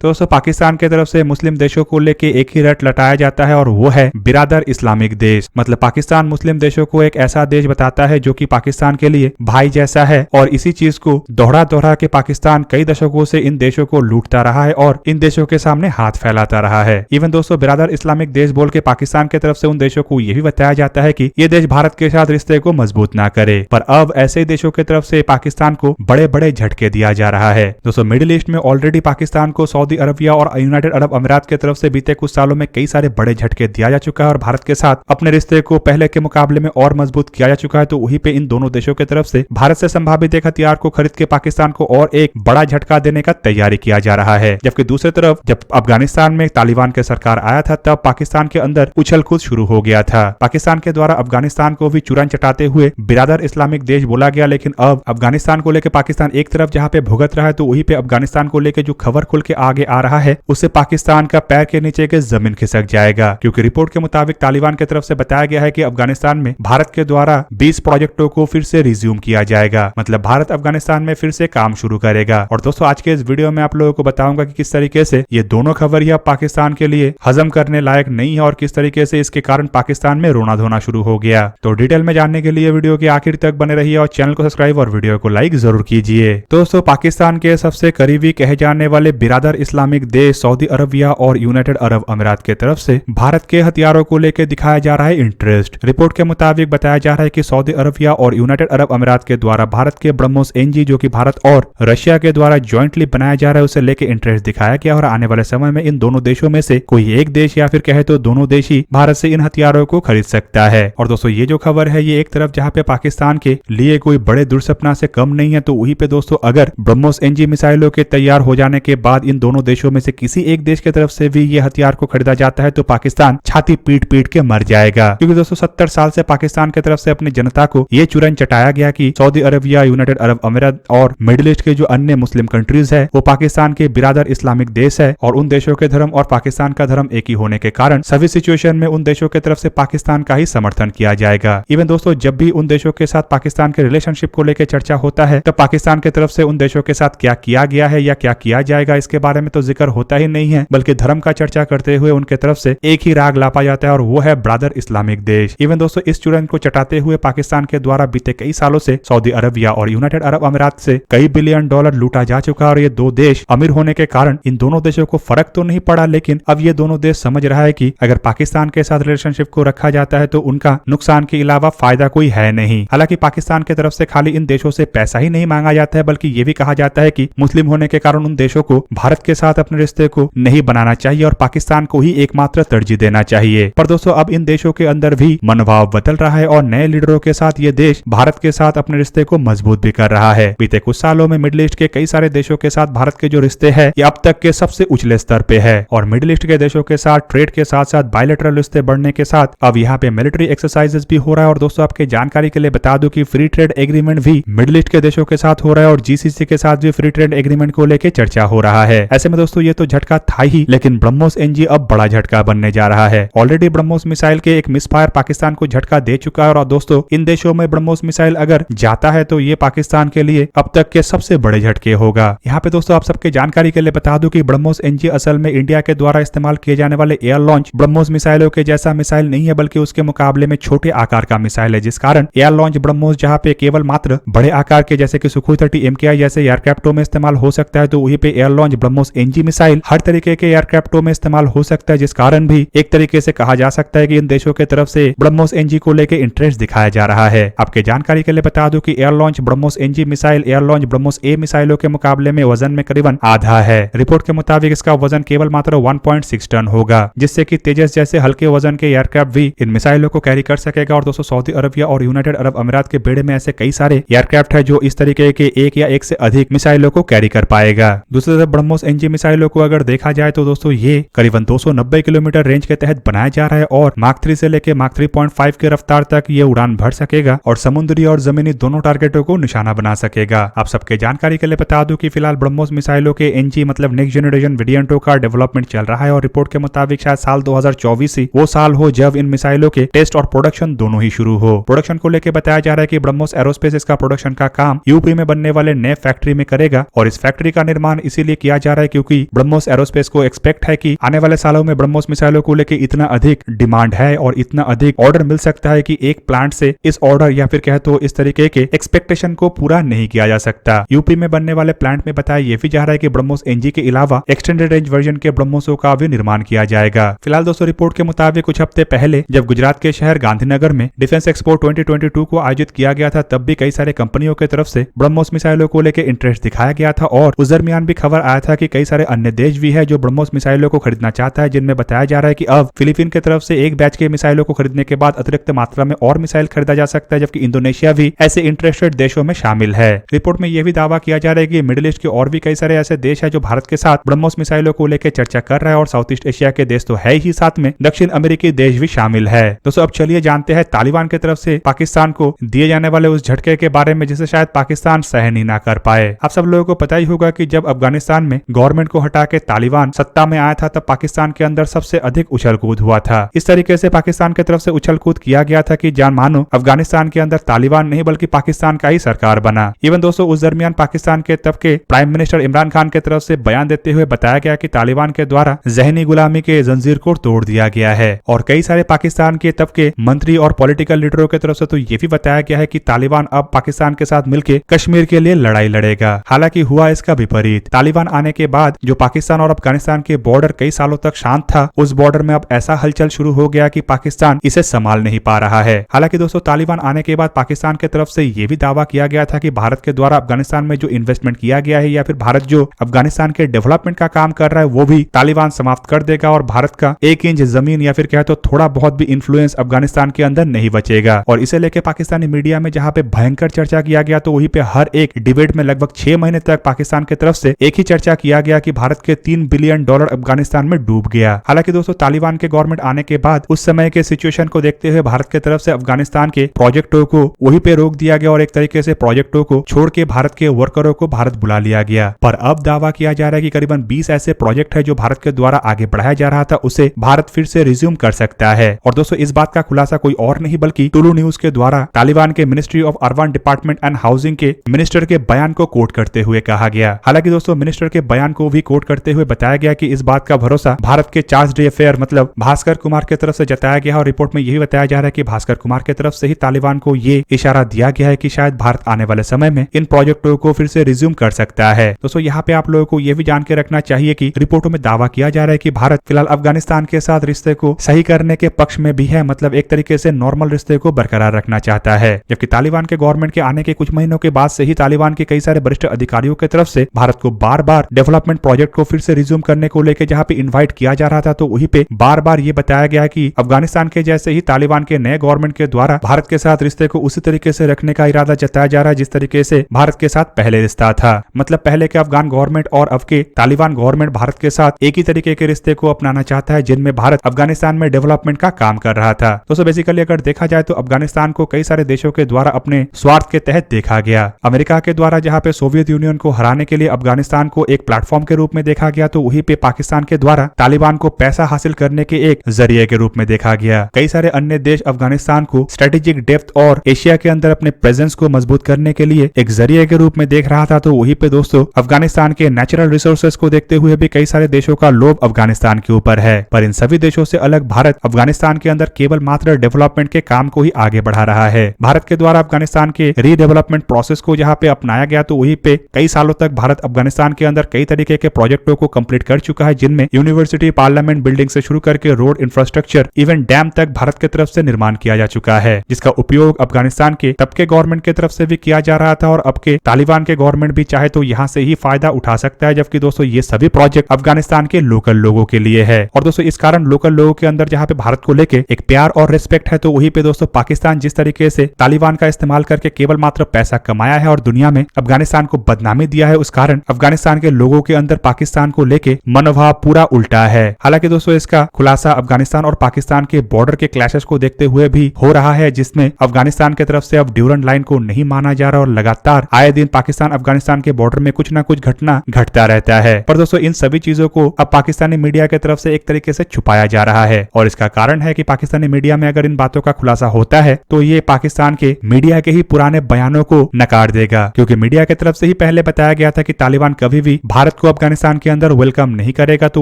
तो दोस्तों पाकिस्तान की तरफ से मुस्लिम देशों को लेके एक ही रट लटाया जाता है और वो है बिरादर इस्लामिक देश। मतलब पाकिस्तान मुस्लिम देशों को एक ऐसा देश बताता है जो कि पाकिस्तान के लिए भाई जैसा है, और इसी चीज को दोहरा दोहरा के पाकिस्तान कई दशकों से इन देशों को लूटता रहा है और इन देशों के सामने हाथ फैलाता रहा है। इवन दोस्तों बिरादर इस्लामिक देश बोल के पाकिस्तान की तरफ से उन देशों को यह भी बताया जाता है कि ये देश भारत के साथ रिश्ते को मजबूत ना करे, पर अब ऐसे देशों की तरफ से पाकिस्तान को बड़े बड़े झटके दिया जा रहा है। दोस्तों मिडिल ईस्ट में ऑलरेडी पाकिस्तान को सऊदी अरबिया और यूनाइटेड अरब अमीरात की तरफ से बीते कुछ सालों में कई सारे बड़े झटके दिया जा चुका है और भारत के साथ अपने रिश्ते को पहले के मुकाबले में और मजबूत किया जा चुका है। तो वहीं पे इन दोनों देशों की तरफ से भारत से संभावित एक हथियार को खरीद के पाकिस्तान को और एक बड़ा झटका देने का तैयारी किया जा रहा है। जबकि दूसरी तरफ जब अफगानिस्तान में तालिबान के सरकार आया था तब पाकिस्तान के अंदर उछल कूद शुरू हो गया था। पाकिस्तान के द्वारा अफगानिस्तान को भी चुरन चटाते हुए बिरादर इस्लामिक देश बोला गया, लेकिन अब अफगानिस्तान को लेकर पाकिस्तान एक तरफ जहां पे भुगत रहा है तो वहीं पे अफगानिस्तान को लेकर जो खबर खुल के आगे आ रहा है उससे पाकिस्तान का पैर के नीचे के जमीन खिसक जाएगा। क्योंकि रिपोर्ट के मुताबिक तालिबान की तरफ से बताया गया है कि अफगानिस्तान में भारत के द्वारा 20 प्रोजेक्टों को फिर से रिज्यूम किया जाएगा। मतलब भारत अफगानिस्तान में फिर से काम शुरू करेगा। और दोस्तों आज के इस वीडियो में आप लोगों को बताऊंगा कि किस तरीके से ये दोनों खबर ही पाकिस्तान के लिए हजम करने लायक नहीं है और किस तरीके से इसके कारण पाकिस्तान में रोना धोना शुरू हो गया। तो डिटेल में जानने के लिए वीडियो के आखिर तक बने रहिए और चैनल को सब्सक्राइब और वीडियो को लाइक जरूर कीजिए। दोस्तों पाकिस्तान के सबसे करीबी कहे जाने वाले बिरादर इस्लामिक देश सऊदी अरबिया और यूनाइटेड अरब अमीरात की तरफ से भारत के हथियारों को लेकर दिखाया जा रहा है इंटरेस्ट। रिपोर्ट के मुताबिक बताया जा रहा है कि सऊदी अरबिया और यूनाइटेड अरब अमीरात के द्वारा भारत के ब्रह्मोस एनजी जो कि भारत और रशिया के द्वारा ज्वाइंटली बनाया जा रहा है उसे लेकर इंटरेस्ट दिखाया गया और आने वाले समय में इन दोनों देशों में से कोई एक देश या फिर कहे तो दोनों देश ही भारत से इन हथियारों को खरीद सकता है। और दोस्तों ये जो खबर है ये एक तरफ जहां पे पाकिस्तान के लिए कोई बड़े दुर्सपना से कम नहीं है, तो वहीं पे दोस्तों अगर ब्रह्मोस एनजी मिसाइलों के तैयार हो जाने के बाद इन दोनों देशों में से किसी एक देश की तरफ से भी ये हथियार को खरीदा जाता है तो पाकिस्तान छाती पीट पीट के मर जाएगा। क्योंकि दोस्तों 70 साल से पाकिस्तान की तरफ से अपनी जनता को ये चुरन चटाया गया कि सऊदी अरबिया, यूनाइटेड अरब अमीरात और मिडिल ईस्ट के जो अन्य मुस्लिम कंट्रीज है वो पाकिस्तान के बिरादर इस्लामिक देश है और उन देशों के धर्म और पाकिस्तान का धर्म एक ही होने के कारण सभी सिचुएशन में उन देशों की तरफ से पाकिस्तान का ही समर्थन किया जाएगा। इवन दोस्तों जब भी उन देशों के साथ पाकिस्तान के रिलेशनशिप को लेकर चर्चा होता है तो पाकिस्तान की तरफ से उन देशों के साथ क्या किया गया है या क्या किया जाएगा इसके बारे में तो जिक्र होता ही नहीं है, बल्कि धर्म का चर्चा करते हुए उनके तरफ से एक ही राग लापा जाता है और वो है ब्रादर इस्लामिक देश। इवन दोस्तों इस चुरन को चटाते हुए पाकिस्तान के द्वारा बीते कई सालों से सऊदी अरबिया और यूनाइटेड अरब अमीरात से कई बिलियन डॉलर लूटा जा चुका है और ये दो देश अमीर होने के कारण इन दोनों देशों को फर्क तो नहीं पड़ा, लेकिन अब ये दोनों देश समझ रहा है कि अगर पाकिस्तान के साथ रिलेशनशिप को रखा जाता है तो उनका नुकसान के अलावा फायदा कोई है नहीं। हालांकि पाकिस्तान की तरफ से खाली इन देशों से पैसा ही नहीं मांगा जाता है बल्कि ये भी कहा जाता है कि मुस्लिम होने के कारण उन देशों को भारत के साथ अपने रिश्ते को नहीं बनाना चाहिए और पाकिस्तान को ही एकमात्र तरजीह देना चाहिए। पर दोस्तों अब इन देशों के अंदर भी मनोभाव बदल रहा है और नए लीडरों के साथ ये देश भारत के साथ अपने रिश्ते को मजबूत भी कर रहा है। बीते कुछ सालों में मिडिल ईस्ट के कई सारे देशों के साथ भारत के जो रिश्ते हैं ये अब तक के सबसे उछले स्तर पे है और मिडिल ईस्ट के देशों के साथ ट्रेड के साथ साथ बायलैटरल रिश्ते बढ़ने के साथ अब यहाँ पे मिलिट्री एक्सरसाइजेस भी हो रहा है। और दोस्तों आपके जानकारी के लिए बता दूं कि फ्री ट्रेड एग्रीमेंट भी मिडिल ईस्ट के देशों के साथ हो रहा है और जीसीसी के साथ भी फ्री ट्रेड एग्रीमेंट को लेकर चर्चा हो रहा है। ऐसे में दोस्तों ये तो झटका था ही, लेकिन ब्रह्मोस एनजी अब बड़ा झटका बनने जा रहा है। ऑलरेडी ब्रह्मोस मिसाइल के एक मिसफायर पाकिस्तान को झटका दे चुका है और दोस्तों इन देशों में ब्रह्मोस मिसाइल अगर जाता है तो ये पाकिस्तान के लिए अब तक के सबसे बड़े झटके होगा। यहाँ पे दोस्तों आप सबके जानकारी के लिए बता दूं कि ब्रह्मोस एनजी असल में इंडिया के द्वारा इस्तेमाल किए जाने वाले एयर लॉन्च ब्रह्मोस मिसाइलों के जैसा मिसाइल नहीं है बल्कि उसके मुकाबले में छोटे आकार का मिसाइल है, जिस कारण एयर लॉन्च ब्रह्मोस जहाँ पे केवल मात्र बड़े आकार के जैसे कि सुखोई 30 MKI जैसे एयरक्राफ्टों में इस्तेमाल हो सकता है तो वहीं पे air launch BrahMos NG missile हर तरीके के एयरक्राफ्टों में इस्तेमाल हो सकता है, जिस कारण भी एक तरीके से कहा जा सकता है कि इन देशों की तरफ से ब्रह्मोस एनजी को लेकर इंटरेस्ट दिखाया जा रहा है। आपके जानकारी के लिए बता दूं कि air launch BrahMos NG missile air launch BrahMos A मिसाइलों के मुकाबले में वजन में करीबन आधा है। रिपोर्ट के मुताबिक इसका वजन केवल मात्र 1.6 टन होगा, जिससे कि तेजस जैसे हल्के वजन के एयरक्राफ्ट भी इन मिसाइलों को कैरी कर सकेगा। और दोस्तों सऊदी अरबिया और यूनाइटेड अरब अमीरात के बेड़े में ऐसे कई सारे एयरक्राफ्ट है जो इस तरीके के एक या एक से अधिक मिसाइलों को कैरी कर पाएगा। दूसरी तरफ ब्रह्मोस एनजी मिसाइलों को अगर देखा जाए तो दोस्तों ये करीबन 290 किलोमीटर रेंज के तहत बनाया जा रहा है और मार्क 3 से लेकर मार्क 3.5 की रफ्तार तक ये उड़ान भर सकेगा और समुद्री और जमीनी दोनों टारगेटों को निशाना बना सकेगा। आप सबके जानकारी के लिए बता दूं कि फिलहाल ब्रह्मोस मिसाइलों के एनजी मतलब नेक्स्ट जनरेशन वेरिएंटों का डेवलपमेंट चल रहा है और रिपोर्ट के मुताबिक शायद साल 2024 ही वो साल हो जब इन मिसाइलों के टेस्ट और प्रोडक्शन दोनों ही शुरू हो। प्रोडक्शन को लेकर बताया जा रहा है कि ब्रह्मोस एरोस्पेस इसका प्रोडक्शन का काम यूपी में बनने वाले नए फैक्ट्री में करेगा और इस फैक्ट्री का निर्माण इसीलिए किया जा रहा है क्योंकि ब्रह्मोस एरोस्पेस को एक्सपेक्ट है कि आने वाले सालों में ब्रह्मोस मिसाइलों को लेकर इतना अधिक डिमांड है और इतना अधिक ऑर्डर मिल सकता है कि एक प्लांट से इस ऑर्डर या फिर कहे तो इस तरीके के एक्सपेक्टेशन को पूरा नहीं किया जा सकता। यूपी में बनने वाले प्लांट में बताया ये भी जा रहा है कि ब्रह्मोस एनजी के अलावा एक्सटेंडेड रेंज वर्जन के ब्रह्मोसों का भी निर्माण किया जाएगा। फिलहाल दोस्तों रिपोर्ट के मुताबिक कुछ हफ्ते पहले जब गुजरात के शहर गांधीनगर में डिफेंस एक्सपो 2022 को आयोजित किया गया था, तब भी कई सारे कंपनियों की तरफ से ब्रह्मोस मिसाइलों को लेकर इंटरेस्ट दिखाया गया था और उस दरमियान भी खबर आया था कि कई सारे अन्य देश भी है जो ब्रह्मोस मिसाइलों को खरीदना चाहता है, जिनमें बताया जा रहा है कि अब फिलीपीन की तरफ से एक बैच के मिसाइलों को खरीदने के बाद अतिरिक्त मात्रा में और मिसाइल खरीदा जा सकता है, जबकि इंडोनेशिया भी ऐसे इंटरेस्टेड देशों में शामिल है। रिपोर्ट में यह भी दावा किया जा रहा है कि मिडिल ईस्ट के और भी कई सारे ऐसे देश है जो भारत के साथ ब्रह्मोस मिसाइलों को लेकर चर्चा कर रहा है और साउथ ईस्ट एशिया के देश तो है ही, साथ में दक्षिण अमेरिकी देश भी शामिल है। दोस्तों अब चलिए जानते हैं तालिबान की तरफ से पाकिस्तान को दिए जाने वाले उस झटके के बारे में जिसे शायद पाकिस्तान सहन ही ना कर पाए। आप सब लोगों को पता ही होगा कि जब अफगानिस्तान में गवर्नमेंट को हटा के तालिबान सत्ता में आया था, तब पाकिस्तान के अंदर सबसे अधिक उछल कूद हुआ था। इस तरीके से पाकिस्तान की तरफ से उछल कूद किया गया था कि जान मानो अफगानिस्तान के अंदर तालिबान नहीं बल्कि पाकिस्तान का ही सरकार बना। इवन दोस्तों उस दरमियान पाकिस्तान के तब के प्राइम मिनिस्टर इमरान खान की तरफ से बयान देते हुए बताया गया कि तालिबान के द्वारा जहनी गुलामी के जंजीर को तोड़ दिया गया है और कई सारे पाकिस्तान के तब के मंत्री और पॉलिटिकल लीडरों की तरफ से तो ये भी बताया गया है कि तालिबान अब पाकिस्तान के साथ मिलकर कश्मीर के लिए लड़ाई लड़ेगा। हालांकि हुआ इसका विपरीत। तालिबान आने के बाद जो पाकिस्तान और अफगानिस्तान के बॉर्डर कई सालों तक शांत था, उस बॉर्डर में अब ऐसा हलचल शुरू हो गया कि पाकिस्तान इसे संभाल नहीं पा रहा है। हालांकि दोस्तों तालिबान आने के बाद पाकिस्तान की तरफ से यह भी दावा किया गया था कि भारत के द्वारा अफगानिस्तान में जो इन्वेस्टमेंट किया गया है या फिर भारत जो अफगानिस्तान के डेवलपमेंट का काम कर रहा है वो भी तालिबान समाप्त कर देगा और भारत का 1 इंच जमीन या फिर कहे तो थोड़ा बहुत भी इन्फ्लुएंस अफगानिस्तान के अंदर नहीं बचेगा। और इसे लेकर पाकिस्तानी मीडिया में जहां पे भयंकर चर्चा किया गया, तो वहीं पे हर एक डिबेट में लगभग 6 महीने तक पाकिस्तान की तरफ से एक ही चर्चा किया गया कि भारत के $3 बिलियन अफगानिस्तान में डूब गया। हालांकि दोस्तों तालिबान के गवर्नमेंट आने के बाद उस समय के सिचुएशन को देखते हुए भारत की तरफ से अफगानिस्तान के प्रोजेक्टों को वहीं पे रोक दिया गया और एक तरीके से प्रोजेक्टों को छोड़ के भारत के वर्करों को भारत बुला लिया गया। पर अब दावा किया जा रहा है कि करीबन 20 ऐसे प्रोजेक्ट है जो भारत के द्वारा आगे बढ़ाया जा रहा था, उसे भारत फिर से रिज्यूम कर सकता है। और दोस्तों इस बात का खुलासा कोई और नहीं बल्कि टुलू न्यूज के द्वारा तालिबान के ministry of urban development and housing के मिनिस्टर के बयान को कोट करते हुए कहा गया। हालांकि दोस्तों मिनिस्टर के बयान को भी कोट करते हुए बताया गया कि इस बात का भरोसा भारत के चार्ज डी अफेयर मतलब भास्कर कुमार की तरफ से जताया गया और रिपोर्ट में यही बताया जा रहा है कि भास्कर कुमार की तरफ से ही तालिबान को ये इशारा दिया गया है कि शायद भारत आने वाले समय में इन प्रोजेक्टों को फिर से रिज्यूम कर सकता है। दोस्तों यहाँ पे आप लोगों को यह भी जान के रखना चाहिए कि रिपोर्टों में दावा किया जा रहा है कि भारत फिलहाल अफगानिस्तान के साथ रिश्ते को सही करने के पक्ष में भी है, मतलब एक तरीके से नॉर्मल रिश्ते को बरकरार रखना चाहता है। जबकि तालिबान के गवर्नमेंट के आने के कुछ महीनों के बाद से ही तालिबान के कई सारे वरिष्ठ अधिकारियों की तरफ से भारत को बार बार डेवलपमेंट प्रोजेक्ट को फिर से रिज्यूम करने को लेकर जहां पे इन्वाइट किया जा रहा था, तो वहीं पे बार बार ये बताया गया कि अफगानिस्तान के जैसे ही तालिबान के नए गवर्नमेंट के द्वारा भारत के साथ रिश्ते को उसी तरीके से रखने का इरादा जताया जा रहा है जिस तरीके से भारत के साथ पहले रिश्ता था। मतलब पहले के अफगान गवर्नमेंट और अब के तालिबान गवर्नमेंट भारत के साथ एक ही तरीके के रिश्ते को अपनाना चाहता है जिनमें भारत अफगानिस्तान में डेवलपमेंट का काम कर रहा था। दोस्तों बेसिकली अगर देखा जाए तो अफगानिस्तान को कई सारे देशों के द्वारा अपने स्वार्थ के तहत देखा गया। अमेरिका के द्वारा जहां पे सोवियत यूनियन को हराने के लिए अफगानिस्तान को एक प्लेटफॉर्म के रूप में देखा गया, तो वहीं पे पाकिस्तान के द्वारा तालिबान को पैसा हासिल करने के एक जरिए के रूप में देखा गया। कई सारे अन्य देश अफगानिस्तान को स्ट्रेटेजिक डेप्थ और एशिया के अंदर अपने प्रेजेंस को मजबूत करने के लिए एक जरिए के रूप में देख रहा था, तो वहीं पे दोस्तों अफगानिस्तान के नेचुरल रिसोर्सेज को देखते हुए भी कई सारे देशों का लोभ अफगानिस्तान के ऊपर है। पर इन सभी देशों से अलग भारत अफगानिस्तान के अंदर केवल मात्र डेवलपमेंट के काम को ही आगे बढ़ा रहा है। भारत के द्वारा अफगानिस्तान के रीडेवलपमेंट प्रोसेस को जहां पे अपनाया गया, तो वहीं पे कई सालों तक भारत अफगानिस्तान के अंदर कई तरीके के प्रोजेक्टों को कंप्लीट कर चुका है, जिनमें यूनिवर्सिटी, पार्लियामेंट बिल्डिंग से शुरू करके रोड इंफ्रास्ट्रक्चर, इवन डैम तक भारत की तरफ से निर्माण किया जा चुका है, जिसका उपयोग अफगानिस्तान के तब के गवर्नमेंट की तरफ से भी किया जा रहा था और अब के तालिबान के गवर्नमेंट भी चाहे तो यहाँ से ही फायदा उठा सकता है। जबकि दोस्तों ये सभी प्रोजेक्ट अफगानिस्तान के लोकल लोगों के लिए है और दोस्तों इस कारण लोकल लोगों के अंदर जहाँ पे भारत को लेके एक प्यार और रिस्पेक्ट है, तो वहीं पे दोस्तों पाकिस्तान जिस तरीके से तालिबान का इस्तेमाल करके केवल मात्र पैसा कमाया है और दुनिया में अफगानिस्तान को बदनामी दिया है, उस कारण अफगानिस्तान के लोगों के अंदर पाकिस्तान को लेके मनोभाव पूरा उल्टा है। हालांकि दोस्तों इसका खुलासा अफगानिस्तान और पाकिस्तान के बॉर्डर के क्लैशेस को देखते हुए भी हो रहा है, जिसमें अफगानिस्तान की तरफ से अब ड्यूरेंट लाइन को नहीं माना जा रहा और लगातार आए दिन पाकिस्तान अफगानिस्तान के बॉर्डर में कुछ ना कुछ घटना घटता रहता है। पर दोस्तों इन सभी चीजों को अब पाकिस्तानी मीडिया की तरफ से एक तरीके से छुपाया जा रहा है और इसका कारण है कि पाकिस्तानी मीडिया में अगर इन बातों का खुलासा होता है तो ये पाकिस्तान के मीडिया के ही पुराने बयानों को नकार देगा, क्योंकि मीडिया की तरफ से ही पहले बताया गया था कि तालिबान कभी भी भारत को अफगानिस्तान के अंदर वेलकम नहीं करेगा, तो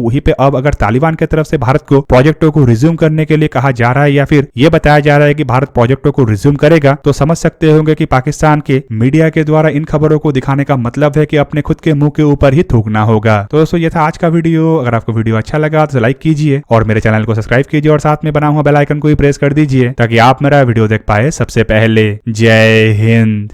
वहीं पे अब अगर तालिबान की तरफ से भारत को प्रोजेक्टों को रिज्यूम करने के लिए कहा जा रहा है या फिर ये बताया जा रहा है कि भारत प्रोजेक्टों को रिज्यूम करेगा, तो समझ सकते होंगे कि पाकिस्तान के मीडिया के द्वारा इन खबरों को दिखाने का मतलब है कि अपने खुद के मुंह के ऊपर ही थूकना होगा। तो दोस्तों ये था आज का वीडियो। अगर आपको वीडियो अच्छा लगा तो लाइक कीजिए और मेरे चैनल को सब्सक्राइब कीजिए और साथ में बना हुआ बेल आइकन को भी प्रेस कर दीजिए ताकि आप मेरा वीडियो देख पाए सबसे पहले। जय हिंद।